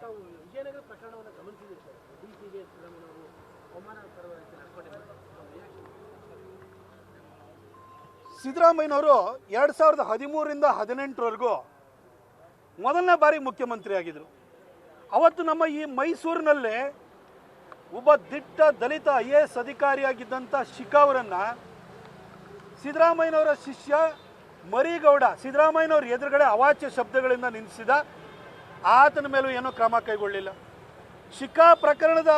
ತಾವು ವಿಜಯನಗರ ಪ್ರಕರಣವನ್ನು ಗಮನಿಸಿದ್ದೀರಿ ಸರ್. ಡಿಸಿಗೆ ಸಿದ್ದರಾಮಯ್ಯವರು ಅವಮಾನಕರ ರೀತಿ ನಡ್ಕೊಂಡಿದ್ದಾರೆ. ಸಿದ್ದರಾಮಯ್ಯನವರು 2013ರಿಂದ 2018ವರೆಗೂ ಮೊದಲನೇ ಬಾರಿ ಮುಖ್ಯಮಂತ್ರಿ ಆಗಿದ್ದರು. ಅವತ್ತು ನಮ್ಮ ಈ ಮೈಸೂರಿನಲ್ಲೇ ಒಬ್ಬ ದಿಟ್ಟ ದಲಿತ IAS ಅಧಿಕಾರಿಯಾಗಿದ್ದಂಥ ಶಿಖಾ ಅವರನ್ನು ಸಿದ್ದರಾಮಯ್ಯನವರ ಶಿಷ್ಯ ಮರಿಗೌಡ ಸಿದ್ದರಾಮಯ್ಯನವ್ರ ಎದುರುಗಡೆ ಅವಾಚ್ಯ ಶಬ್ದಗಳಿಂದ ನಿಲ್ಲಿಸಿದ. ಆತನ ಮೇಲೂ ಏನೂ ಕ್ರಮ ಕೈಗೊಳ್ಳಿಲ್ಲ. ಶಿಖಾ ಪ್ರಕರಣದ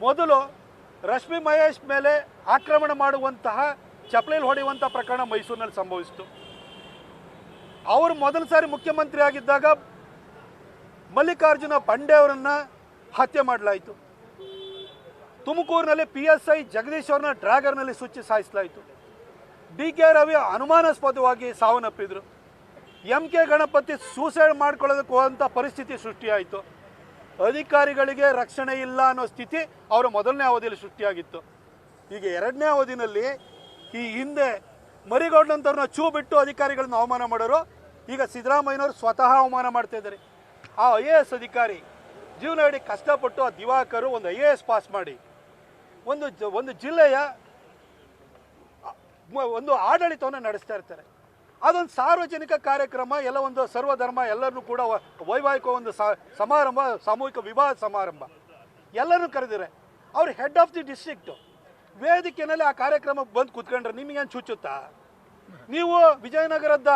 ಮೊದಲು ರಶ್ಮಿ ಮಹೇಶ್ ಮೇಲೆ ಆಕ್ರಮಣ ಮಾಡುವಂತಹ ಚಪ್ಪಲಿಯಲ್ಲಿ ಹೊಡೆಯುವಂಥ ಪ್ರಕರಣ ಮೈಸೂರಿನಲ್ಲಿ ಸಂಭವಿಸಿತು. ಅವರು ಮೊದಲ ಸಾರಿ ಮುಖ್ಯಮಂತ್ರಿ ಆಗಿದ್ದಾಗ ಮಲ್ಲಿಕಾರ್ಜುನ ಖರ್ಗೆ ಅವರನ್ನು ಹತ್ಯೆ ಮಾಡಲಾಯಿತು. ತುಮಕೂರಿನಲ್ಲಿ PSI ಜಗದೀಶ್ ಅವರನ್ನ ಡ್ರ್ಯಾಗರ್ನಲ್ಲಿ ಸುಚ್ಚಿ ಸಾಯಿಸಲಾಯಿತು. DK ರವಿ ಅನುಮಾನಾಸ್ಪದವಾಗಿ ಸಾವನ್ನಪ್ಪಿದ್ರು. MK ಗಣಪತಿ ಸೂಸೈಡ್ ಮಾಡ್ಕೊಳ್ಳೋದಕ್ಕೆ ಹೋದಂಥ ಪರಿಸ್ಥಿತಿ ಸೃಷ್ಟಿಯಾಯಿತು. ಅಧಿಕಾರಿಗಳಿಗೆ ರಕ್ಷಣೆ ಇಲ್ಲ ಅನ್ನೋ ಸ್ಥಿತಿ ಅವರ ಮೊದಲನೇ ಅವಧಿಯಲ್ಲಿ ಸೃಷ್ಟಿಯಾಗಿತ್ತು. ಈಗ ಎರಡನೇ ಅವಧಿನಲ್ಲಿ ಈ ಹಿಂದೆ ಮರಿಗೌಡನಂತವ್ರನ್ನ ಚೂ ಬಿಟ್ಟು ಅಧಿಕಾರಿಗಳನ್ನ ಅವಮಾನ ಮಾಡೋರು ಈಗ ಸಿದ್ದರಾಮಯ್ಯನವರು ಸ್ವತಃ ಅವಮಾನ ಮಾಡ್ತಾ ಇದ್ದಾರೆ. ಆ IAS ಅಧಿಕಾರಿ ಜೀವನ ಇಡೀ ಕಷ್ಟಪಟ್ಟು ಆ ದಿವಾಕರು ಒಂದು IAS ಪಾಸ್ ಮಾಡಿ ಒಂದು ಜಿಲ್ಲೆಯ ಒಂದು ಆಡಳಿತವನ್ನು ನಡೆಸ್ತಾ ಇರ್ತಾರೆ. ಅದೊಂದು ಸಾರ್ವಜನಿಕ ಕಾರ್ಯಕ್ರಮ, ಎಲ್ಲ ಒಂದು ಸರ್ವಧರ್ಮ ಎಲ್ಲರನ್ನೂ ಕೂಡ ವೈವಾಹಿಕ ಒಂದು ಸಮಾರಂಭ, ಸಾಮೂಹಿಕ ವಿವಾಹ ಸಮಾರಂಭ ಎಲ್ಲರನ್ನೂ ಕರೆದಿದ್ದಾರೆ. ಅವ್ರು ಹೆಡ್ ಆಫ್ ದಿ ಡಿಸ್ಟ್ರಿಕ್ಟು ವೇದಿಕೆಯಲ್ಲಿ ಆ ಕಾರ್ಯಕ್ರಮಕ್ಕೆ ಬಂದು ಕೂತ್ಕೊಂಡ್ರೆ ನಿಮಗೇನು ಚುಚ್ಚುತ್ತಾ? ನೀವು ವಿಜಯನಗರದ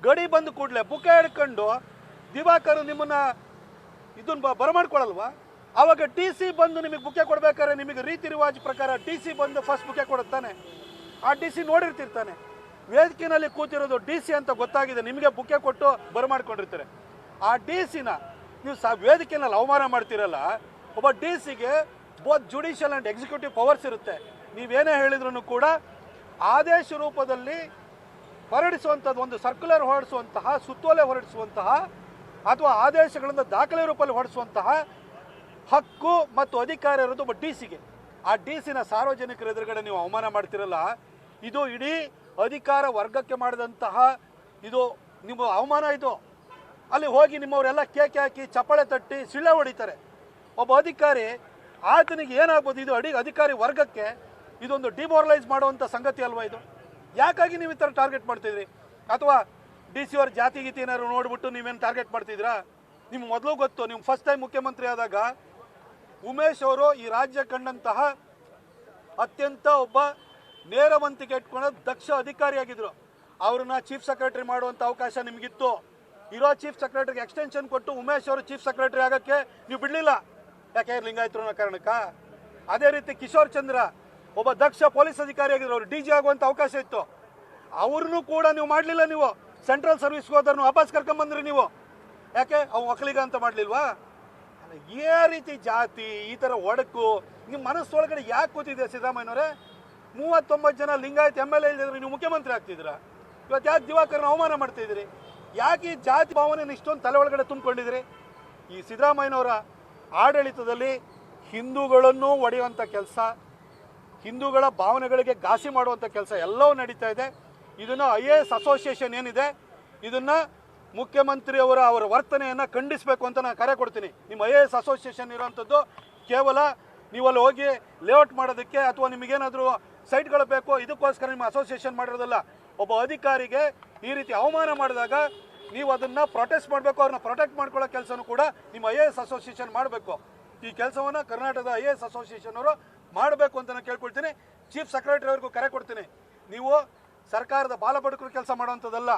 ಗಡಿ ಬಂದು ಕೂಡಲೇ ಬುಕ್ಕ ಹಿಡ್ಕೊಂಡು ದಿವಾಕರು ನಿಮ್ಮನ್ನು ಇದನ್ನು ಬರಮಾಡ್ಕೊಳ್ಳಲ್ವಾ? ಆವಾಗ TC ಬಂದು ನಿಮಗೆ ಬುಕ್ಕೆ ಕೊಡ್ಬೇಕಾದ್ರೆ ನಿಮಗೆ ರೀತಿ ರಿವಾಜ್ ಪ್ರಕಾರ TC ಬಂದು ಫಸ್ಟ್ ಬುಕ್ಕೆ ಕೊಡುತ್ತಾನೆ. ಆ DC ನೋಡಿರ್ತಿರ್ತಾನೆ. ವೇದಿಕೆಯಲ್ಲಿ ಕೂತಿರೋದು DC ಅಂತ ಗೊತ್ತಾಗಿದೆ, ನಿಮಗೆ ಬುಕ್ಕೆ ಕೊಟ್ಟು ಬರಮಾಡ್ಕೊಂಡಿರ್ತಾರೆ. ಆ DCನ ನೀವು ವೇದಿಕೆಯಲ್ಲಿ ಅವಮಾನ ಮಾಡ್ತಿರಲ್ಲ. ಒಬ್ಬ DCಗೆ both judicial and executive powers ಇರುತ್ತೆ. ನೀವೇನೇ ಹೇಳಿದ್ರು ಕೂಡ ಆದೇಶ ರೂಪದಲ್ಲಿ ಹೊರಡಿಸುವಂಥದ್ದು, ಒಂದು ಸರ್ಕ್ಯುಲರ್ ಹೊರಡಿಸುವಂತಹ, ಸುತ್ತೋಲೆ ಹೊರಡಿಸುವಂತಹ ಅಥವಾ ಆದೇಶಗಳಿಂದ ದಾಖಲೆ ರೂಪದಲ್ಲಿ ಹೊರಡಿಸುವಂತಹ ಹಕ್ಕು ಮತ್ತು ಅಧಿಕಾರ ಇರೋದು ಒಬ್ಬ DCಗೆ. ಆ DCನ ಸಾರ್ವಜನಿಕರ ಎದುರುಗಡೆ ನೀವು ಅವಮಾನ ಮಾಡ್ತಿರಲ್ಲ, ಇದು ಇಡೀ ಅಧಿಕಾರ ವರ್ಗಕ್ಕೆ ಮಾಡಿದಂತಹ ಇದು ನಿಮ್ಮ ಅವಮಾನ. ಇದು ಅಲ್ಲಿ ಹೋಗಿ ನಿಮ್ಮವರೆಲ್ಲ ಕೇಕೆ ಹಾಕಿ ಚಪ್ಪಾಳೆ ತಟ್ಟಿ ಸಿಳ್ಳೆ ಹೊಡಿತಾರೆ. ಒಬ್ಬ ಅಧಿಕಾರಿ ಆತನಿಗೆ ಏನಾಗ್ಬೋದು? ಇದು ಅಧಿಕಾರಿ ವರ್ಗಕ್ಕೆ ಇದೊಂದು ಡಿಮೋರಲೈಸ್ ಮಾಡುವಂಥ ಸಂಗತಿ ಅಲ್ವಾ ಇದು? ಯಾಕಾಗಿ ನೀವು ಈ ಥರ ಟಾರ್ಗೆಟ್ ಮಾಡ್ತಿದ್ರಿ? ಅಥವಾ DC ಅವ್ರ ಜಾತಿ ಗೀತಿ ಏನಾದ್ರು ನೋಡ್ಬಿಟ್ಟು ನೀವೇನು ಟಾರ್ಗೆಟ್ ಮಾಡ್ತಿದ್ದೀರಾ? ನಿಮ್ಗೆ ಮೊದಲು ಗೊತ್ತು, ನೀವು ಫಸ್ಟ್ ಟೈಮ್ ಮುಖ್ಯಮಂತ್ರಿ ಆದಾಗ ಉಮೇಶ್ ಅವರು ಈ ರಾಜ್ಯ ಕಂಡಂತಹ ಅತ್ಯಂತ ಒಬ್ಬ ನೇರವಂತಿಕೆ ಇಟ್ಕೊಂಡ ದಕ್ಷ ಅಧಿಕಾರಿಯಾಗಿದ್ದರು. ಅವ್ರನ್ನ ಚೀಫ್ ಸೆಕ್ರೆಟರಿ ಮಾಡುವಂಥ ಅವಕಾಶ ನಿಮಗಿತ್ತು. ಇರೋ ಚೀಫ್ ಸೆಕ್ರೆಟರಿಗೆ ಎಕ್ಸ್ಟೆನ್ಷನ್ ಕೊಟ್ಟು ಉಮೇಶ್ ಅವರು ಚೀಫ್ ಸೆಕ್ರೆಟರಿ ಆಗೋಕ್ಕೆ ನೀವು ಬಿಡಲಿಲ್ಲ. ಯಾಕೆ ಲಿಂಗಾಯತರು ಅನ್ನೋ ಕಾರಣಕ್ಕ? ಅದೇ ರೀತಿ ಕಿಶೋರ್ ಚಂದ್ರ ಒಬ್ಬ ದಕ್ಷ ಪೊಲೀಸ್ ಅಧಿಕಾರಿ ಆಗಿದ್ರು, ಅವರು DG ಆಗುವಂಥ ಅವಕಾಶ ಇತ್ತು. ಅವ್ರನ್ನೂ ಕೂಡ ನೀವು ಮಾಡಲಿಲ್ಲ. ನೀವು ಸೆಂಟ್ರಲ್ ಸರ್ವಿಸ್ಗೆ ಹೋದವ್ರನ್ನು ವಾಪಸ್ ಕರ್ಕೊಂಬಂದ್ರಿ ನೀವು. ಯಾಕೆ? ಅವು ಒಕ್ಕಲಿಗ ಅಂತ ಮಾಡಲಿಲ್ವಾ? ಈ ರೀತಿ ಜಾತಿ, ಈ ಥರ ಒಡಕು ನಿಮ್ಮ ಮನಸ್ಸೊಳಗಡೆ ಯಾಕೆ ಕೂತಿದೆ ಸಿದ್ದರಾಮಯ್ಯನವರೇ? 39 ಜನ ಲಿಂಗಾಯತ್ MLA ಇದ್ದರೆ ನೀವು ಮುಖ್ಯಮಂತ್ರಿ ಆಗ್ತಿದ್ದೀರಾ. ಇವತ್ತು ಯಾಕೆ ದಿವಾಕರನ್ನ ಅವಮಾನ ಮಾಡ್ತಿದ್ದೀರಿ? ಯಾಕೆ ಈ ಜಾತಿ ಭಾವನೆಯನ್ನು ಇಷ್ಟೊಂದು ತಲೆ ಒಳಗಡೆ ತುಂಬಿಕೊಂಡಿದ್ದೀರಿ? ಈ ಸಿದ್ದರಾಮಯ್ಯನವರ ಆಡಳಿತದಲ್ಲಿ ಹಿಂದೂಗಳನ್ನು ಒಡೆಯುವಂಥ ಕೆಲಸ, ಹಿಂದೂಗಳ ಭಾವನೆಗಳಿಗೆ ಘಾಸಿ ಮಾಡುವಂಥ ಕೆಲಸ ಎಲ್ಲವೂ ನಡೀತಾ ಇದೆ. ಇದನ್ನು IAS ಅಸೋಸಿಯೇಷನ್ ಏನಿದೆ, ಇದನ್ನು ಮುಖ್ಯಮಂತ್ರಿಯವರ ವರ್ತನೆಯನ್ನು ಖಂಡಿಸಬೇಕು ಅಂತ ನಾನು ಕರೆ ಕೊಡ್ತೀನಿ. ನಿಮ್ಮ IAS ಅಸೋಸಿಯೇಷನ್ ಇರೋವಂಥದ್ದು ಕೇವಲ ನೀವಲ್ಲಿ ಹೋಗಿ ಲೇಔಟ್ ಮಾಡೋದಕ್ಕೆ ಅಥವಾ ನಿಮಗೇನಾದರೂ ಸೈಟ್ಗಳು ಬೇಕು ಇದಕ್ಕೋಸ್ಕರ ನಿಮ್ಮ ಅಸೋಸಿಯೇಷನ್ ಮಾಡಿರೋದಲ್ಲ. ಒಬ್ಬ ಅಧಿಕಾರಿಗೆ ಈ ರೀತಿ ಅವಮಾನ ಮಾಡಿದಾಗ ನೀವು ಅದನ್ನು ಪ್ರೊಟೆಸ್ಟ್ ಮಾಡಬೇಕು, ಅವ್ರನ್ನ ಪ್ರೊಟೆಕ್ಟ್ ಮಾಡ್ಕೊಳ್ಳೋ ಕೆಲಸನೂ ಕೂಡ ನಿಮ್ಮ IAS ಅಸೋಸಿಯೇಷನ್ ಮಾಡಬೇಕು. ಈ ಕೆಲಸವನ್ನು ಕರ್ನಾಟಕದ IAS ಅಸೋಸಿಯೇಷನ್ ಅವರು ಮಾಡಬೇಕು ಅಂತ ನಾನು ಕೇಳ್ಕೊಳ್ತೀನಿ. ಚೀಫ್ ಸೆಕ್ರೆಟರಿ ಅವ್ರಿಗೂ ಕರೆ ಕೊಡ್ತೀನಿ. ನೀವು ಸರ್ಕಾರದ ಬಾಲಬಡುಕರು ಕೆಲಸ ಮಾಡುವಂಥದ್ದಲ್ಲ.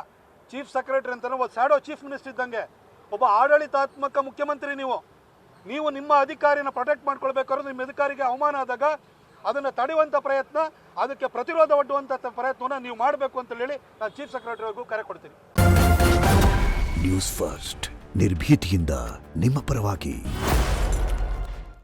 ಚೀಫ್ ಸೆಕ್ರೆಟರಿ ಅಂತಲೂ ಒಂದು ಸ್ಯಾಡೋ ಚೀಫ್ ಮಿನಿಸ್ಟರ್ ಇದ್ದಂಗೆ ಒಬ್ಬ ಆಡಳಿತಾತ್ಮಕ ಮುಖ್ಯಮಂತ್ರಿ. ನೀವು ನಿಮ್ಮ ಅಧಿಕಾರಿನ ಪ್ರೊಟೆಕ್ಟ್ ಮಾಡ್ಕೊಳ್ಬೇಕಾದ್ರೆ ನಿಮ್ಮ ಅಧಿಕಾರಿಗೆ ಅವಮಾನ ಆದಾಗ ಅದನ್ನು ತಡೆಯುವಂಥ ಪ್ರಯತ್ನ, ಅದಕ್ಕೆ ಪ್ರತಿರೋಧ ಒಡ್ಡುವಂಥ ಪ್ರಯತ್ನವನ್ನು ನೀವು ಮಾಡಬೇಕು ಅಂತ ಹೇಳಿ ನಾನು ಚೀಫ್ ಸೆಕ್ರೆಟರಿ ಅವ್ರಿಗೂ ಕರೆ ಕೊಡ್ತೀನಿ. ನ್ಯೂಸ್ ಫಸ್ಟ್ ನಿರ್ಭೀತಿಯಿಂದ ನಿಮ್ಮ ಪರವಾಗಿ.